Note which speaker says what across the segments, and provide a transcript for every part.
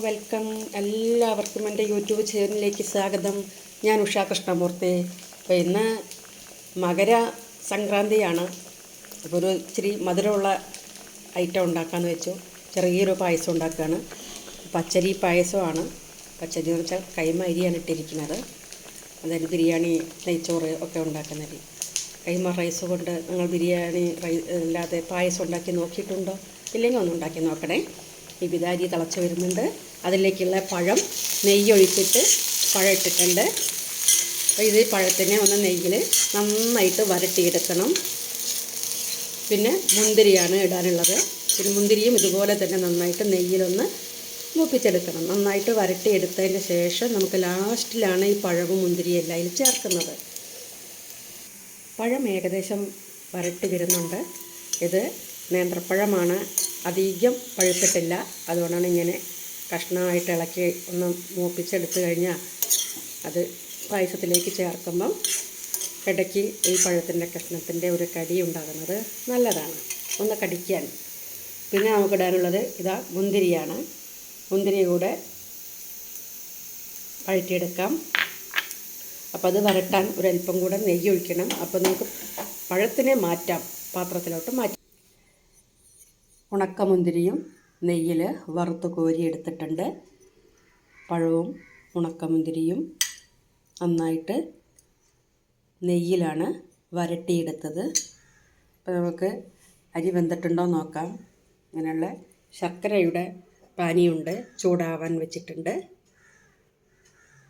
Speaker 1: Welcome. എല്ലാവർക്കും എൻ്റെ YouTube ചാനലിലേക്ക് സ്വാഗതം. ഞാൻ ഉഷ കൃഷ്ണമൂർത്തി. അപ്പോൾ ഇന്ന് മകര സംക്രാന്തിയാണ്. അപ്പോൾ ഒരു ഇച്ചിരി മധുരമുള്ള ഐറ്റം ഉണ്ടാക്കാമെന്ന് വെച്ചു. ചെറിയൊരു പായസം ഉണ്ടാക്കുകയാണ്. പച്ചരി പായസമാണ്. പച്ചരി എന്ന് വെച്ചാൽ കൈമ അരിയാണ് ഇട്ടിരിക്കുന്നത്. അതായത് ബിരിയാണി, നെയ്ച്ചോറ് ഒക്കെ ഉണ്ടാക്കുന്നത്. കൈമ റൈസ് കൊണ്ട് നിങ്ങൾ ബിരിയാണി അല്ലാതെ പായസം ഉണ്ടാക്കി നോക്കിയിട്ടുണ്ടോ? ഇല്ലെങ്കിൽ ഒന്ന് ഉണ്ടാക്കി നോക്കണേ. ഈ വിതാരി തിളച്ച് വരുന്നുണ്ട്. അതിലേക്കുള്ള പഴം നെയ്യൊഴിച്ചിട്ട് പഴം ഇട്ടിട്ടുണ്ട്. അപ്പോൾ ഇത് പഴത്തിനെ ഒന്ന് നെയ്യിൽ നന്നായിട്ട് വരട്ടിയെടുക്കണം. പിന്നെ മുന്തിരിയാണ് ഇടാനുള്ളത്. പിന്നെ മുന്തിരിയും ഇതുപോലെ തന്നെ നന്നായിട്ട് നെയ്യിലൊന്ന് മൂപ്പിച്ചെടുക്കണം. നന്നായിട്ട് വരട്ടിയെടുത്തതിന് ശേഷം നമുക്ക് ലാസ്റ്റിലാണ് ഈ പഴവും മുന്തിരിയും എല്ലാം അതിൽ ചേർക്കുന്നത്. പഴം ഏകദേശം വരട്ടി വരുന്നുണ്ട്. ഇത് നേന്ത്രപ്പഴമാണ്, അധികം പഴുത്തിട്ടില്ല. അതുകൊണ്ടാണ് ഇങ്ങനെ കഷ്ണമായിട്ട് ഇളക്കി ഒന്ന് മൂപ്പിച്ചെടുത്ത് കഴിഞ്ഞാൽ അത് പായസത്തിലേക്ക് ചേർക്കുമ്പം ഇടയ്ക്ക് ഈ പഴത്തിൻ്റെ കഷ്ണത്തിൻ്റെ ഒരു കടി ഉണ്ടാകുന്നത് നല്ലതാണ്, ഒന്ന് കടിക്കാൻ. പിന്നെ നമുക്കിടാനുള്ളത് ഇതാ മുന്തിരിയാണ്. മുന്തിരി കൂടെ വഴറ്റിയെടുക്കാം. അപ്പോൾ അത് വരട്ടാൻ ഒരല്പം കൂടെ നെയ്യ് ഒഴിക്കണം. അപ്പോൾ നമുക്ക് പഴത്തിനെ മാറ്റാം, പാത്രത്തിലോട്ട് മാറ്റാം. ഉണക്കമുന്തിരിയും നെയ്യിൽ വറുത്ത് കോരി എടുത്തിട്ടുണ്ട്. പഴവും ഉണക്കമുന്തിരിയും നന്നായിട്ട് നെയ്യിലാണ് വരട്ടിയെടുത്തത്. അപ്പോൾ നമുക്ക് അരി വെന്തിട്ടുണ്ടോ നോക്കാം. അങ്ങനെയുള്ള ശർക്കരയുടെ പാനിയുണ്ട്, ചൂടാവാൻ വെച്ചിട്ടുണ്ട്.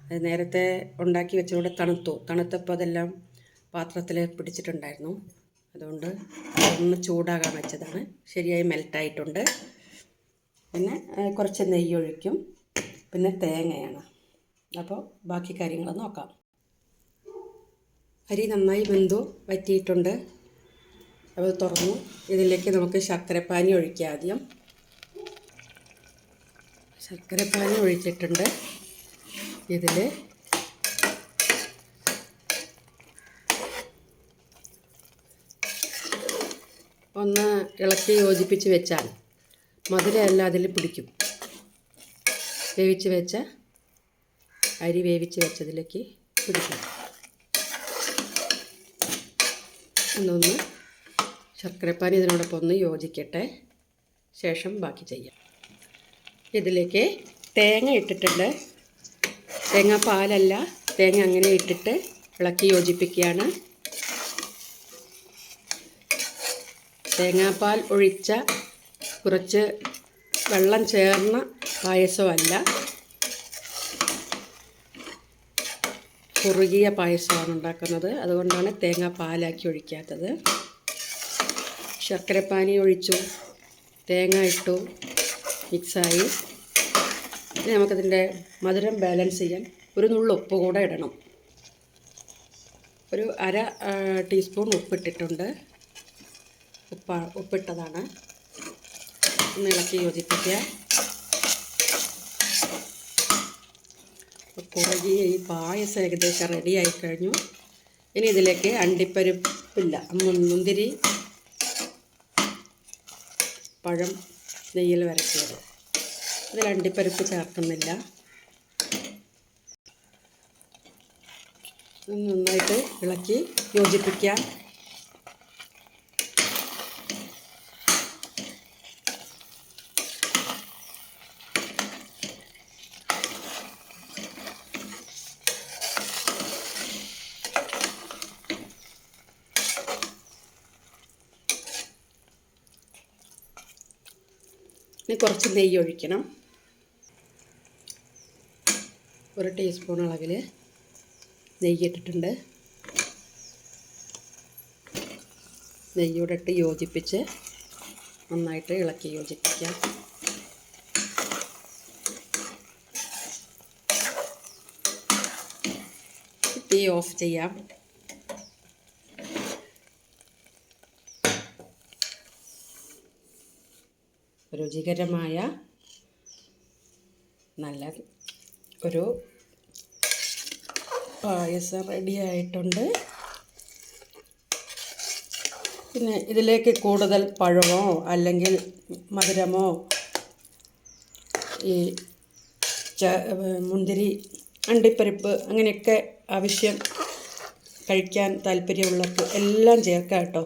Speaker 1: അത് നേരത്തെ ഉണ്ടാക്കി വെച്ചുകൊണ്ട് തണുത്തപ്പോൾ അതെല്ലാം പാത്രത്തിൽ പിടിച്ചിട്ടുണ്ടായിരുന്നു. അതുകൊണ്ട് ഒന്ന് ചൂടാകാൻ വെച്ചതാണ്. ശരിയായി മെൽറ്റായിട്ടുണ്ട്. പിന്നെ കുറച്ച് നെയ്യൊഴിക്കും. പിന്നെ തേങ്ങയാണ്. അപ്പോൾ ബാക്കി കാര്യങ്ങൾ നോക്കാം. അരി നന്നായി വെന്തു വറ്റിയിട്ടുണ്ട്. അപ്പോൾ തുറന്നു. ഇതിലേക്ക് നമുക്ക് ശർക്കരപ്പാനി ഒഴിക്കാം. ആദ്യം ശർക്കരപ്പാനി ഒഴിച്ചിട്ടുണ്ട്. ഇതിൽ ഒന്ന് ഇളക്കി യോജിപ്പിച്ച് വെച്ചാൽ മധുരമല്ല അതിൽ പിടിക്കും. വേവിച്ച് വെച്ച അരി വേവിച്ച് വെച്ചതിലേക്ക് പിടിക്കും. ഒന്നൊന്ന് ശർക്കരപ്പാനി ഇതിനോടൊപ്പം ഒന്ന് യോജിക്കട്ടെ. ശേഷം ബാക്കി ചെയ്യാം. ഇതിലേക്ക് തേങ്ങ ഇട്ടിട്ടുണ്ട്. തേങ്ങാപ്പാലല്ല, തേങ്ങ അങ്ങനെ ഇട്ടിട്ട് ഇളക്കി യോജിപ്പിക്കുകയാണ്. തേങ്ങാപ്പാൽ ഒഴിച്ച കുറച്ച് വെള്ളം ചേർന്ന പായസമല്ല, കുറുകിയ പായസമാണ് ഉണ്ടാക്കുന്നത്. അതുകൊണ്ടാണ് തേങ്ങാപ്പാലാക്കി ഒഴിക്കാത്തത്. ശർക്കരപ്പാനി ഒഴിച്ചു, തേങ്ങ ഇട്ടു, മിക്സായി. ഇനി നമുക്കതിൻ്റെ മധുരം ബാലൻസ് ചെയ്യാൻ ഒരു നുള്ളു ഉപ്പ് കൂടെ ഇടണം. ഒരു അര ടീസ്പൂൺ ഉപ്പിട്ടിട്ടുണ്ട്. ഉപ്പിട്ടതാണ്. ഒന്ന് ഇളക്കി യോജിപ്പിക്കുക. കുറുകിയ ഈ പായസം ഏകദേശം റെഡി ആയിക്കഴിഞ്ഞു. ഇനി ഇതിലേക്ക് അണ്ടിപ്പരിപ്പില്ല, മുന്തിരി, പഴം നെയ്യിൽ വരട്ടിയത്. ഇതിൽ അണ്ടിപ്പരിപ്പ് ചേർക്കുന്നില്ല. നന്നായിട്ട് ഇളക്കി യോജിപ്പിക്കാം. ഇനി കുറച്ച് നെയ്യ് ഒഴിക്കണം. ഒരു ടീസ്പൂൺ അളവിൽ നെയ്യ് ഇട്ടിട്ടുണ്ട്. നെയ്യൂടെ ഇട്ട് യോജിപ്പിച്ച് നന്നായിട്ട് ഇളക്കി യോജിപ്പിക്കാം. തീ ഓഫ് ചെയ്യാം. രുചികരമായ നല്ല ഒരു പായസം റെഡി ആയിട്ടുണ്ട്. പിന്നെ ഇതിലേക്ക് കൂടുതൽ പഴമോ അല്ലെങ്കിൽ മധുരമോ ഈ മുന്തിരി, അണ്ടിപ്പരിപ്പ് അങ്ങനെയൊക്കെ ആവശ്യം കഴിക്കാൻ താല്പര്യമുള്ളവർക്ക് എല്ലാം ചേർക്കാം കേട്ടോ.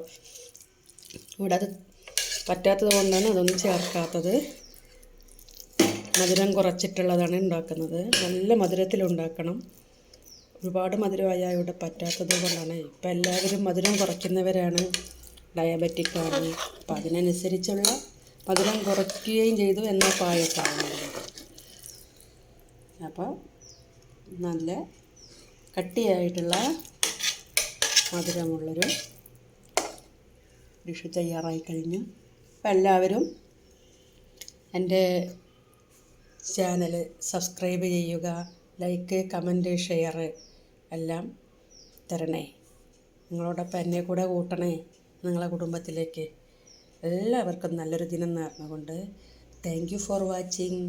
Speaker 1: ഇവിടെ അത് പറ്റാത്തത് കൊണ്ടാണ് അതൊന്നും ചേർക്കാത്തത്. മധുരം കുറച്ചിട്ടുള്ളതാണ് ഉണ്ടാക്കുന്നത്. നല്ല മധുരത്തിലുണ്ടാക്കണം. ഒരുപാട് മധുരമായാൽ ഇവിടെ പറ്റാത്തത് കൊണ്ടാണ്. ഇപ്പം എല്ലാവരും മധുരം കുറയ്ക്കുന്നവരാണ്, ഡയബറ്റിക്കാണ്. അപ്പം അതിനനുസരിച്ചുള്ള മധുരം കുറയ്ക്കുകയും ചെയ്തു എന്ന പായസമാണ്. അപ്പോൾ നല്ല കട്ടിയായിട്ടുള്ള മധുരമുള്ളൊരു ഡിഷ് തയ്യാറായി കഴിഞ്ഞു. അപ്പം എല്ലാവരും എൻ്റെ ചാനൽ സബ്സ്ക്രൈബ് ചെയ്യുക, ലൈക്ക്, കമൻറ്റ്, ഷെയർ എല്ലാം തരണേ. നിങ്ങളോടൊപ്പം എന്നെ കൂടെ കൂട്ടണേ നിങ്ങളെ കുടുംബത്തിലേക്ക്. എല്ലാവർക്കും നല്ലൊരു ദിനം നേർന്നുകൊണ്ട് താങ്ക് യു ഫോർ വാച്ചിങ്.